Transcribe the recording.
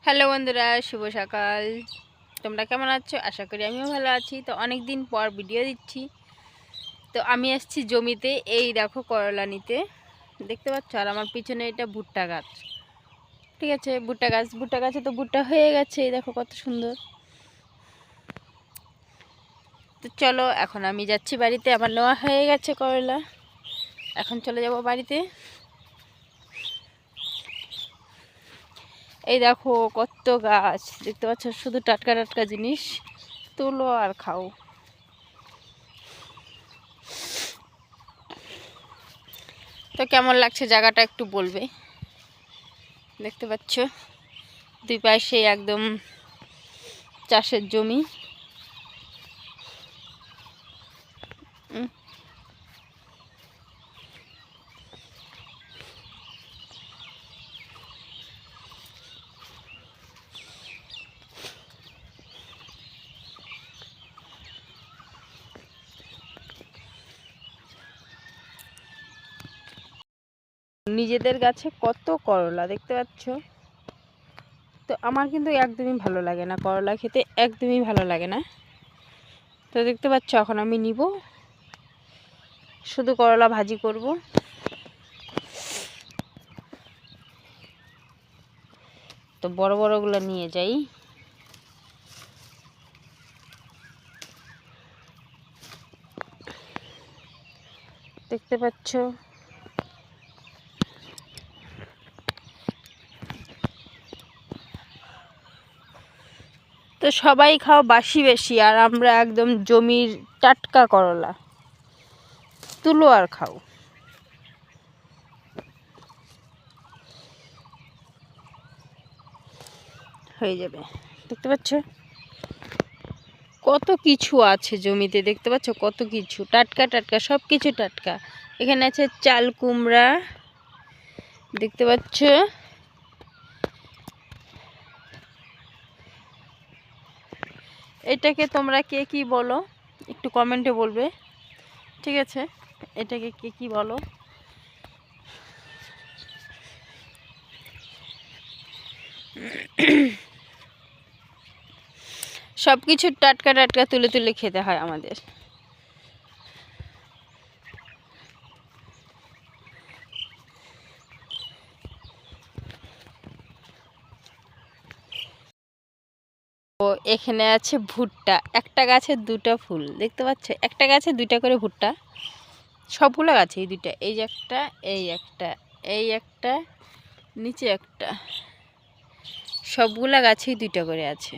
Hello বন্ধুরা, শুভ সকাল। তোমরা কেমন আছো? আশা করি আমিও ভালো আছি। তো অনেক দিন পর ভিডিও দিচ্ছি। তো আমি আসছি জমিতে, এই দেখো করলা নিতে, দেখতে পাচ্ছ। আর আমার পিছনে এটা ভুট্টা গাছ, ঠিক আছে। ভুট্টা গাছে তো ভুট্টা হয়ে গেছে, এই দেখো কত সুন্দর। তো চলো, এখন আমি যাচ্ছি বাড়িতে। আমার নেওয়া হয়ে গেছে করলা, এখন চলে যাব বাড়িতে। এই দেখো কত গাছ, দেখতে পাচ্ছ, শুধু টাটকা টাটকা জিনিস, তোলো আর খাও। তো কেমন লাগছে জায়গাটা একটু বলবে। দেখতে পাচ্ছ দুই পাশে একদম চাষের জমি। নিজেদের গাছে কত করলা, দেখতে পাচ্ছ। তো আমার কিন্তু একদমই ভালো লাগে না করলা খেতে, একদমই ভালো লাগে না। তো দেখতে পাচ্ছ এখন আমি নিব, শুধু করলা ভাজি করব। তো বড় বড়গুলো নিয়ে যাই। দেখতে পাচ্ছ তো সবাই খাও বাসি বেশি, আর আমরা একদম জমির টাটকা করলা, তুলো আর খাও। হয়ে যাবে। দেখতে পাচ্ছ কত কিছু আছে জমিতে, দেখতে পাচ্ছ কত কিছু টাটকা টাটকা, সব কিছু টাটকা। এখানে আছে চাল কুমড়া, দেখতে পাচ্ছ। এটাকে তোমরা কে কি বলো একটু কমেন্টে বলবে, ঠিক আছে। এটাকে কে কি বলো। সব কিছু টাটকা টাটকা তুলে তুলে খেতে হয় আমাদের। ও এখানে আছে ভুট্টা, একটা গাছে দুটো ফুল, দেখতে পাচ্ছ, একটা গাছে দুইটা করে ভুট্টা। সবগুলো গাছে এই দুইটা, এই যে একটা, এই একটা, এই একটা, নিচে একটা, সবগুলা গাছেই দুইটা করে আছে।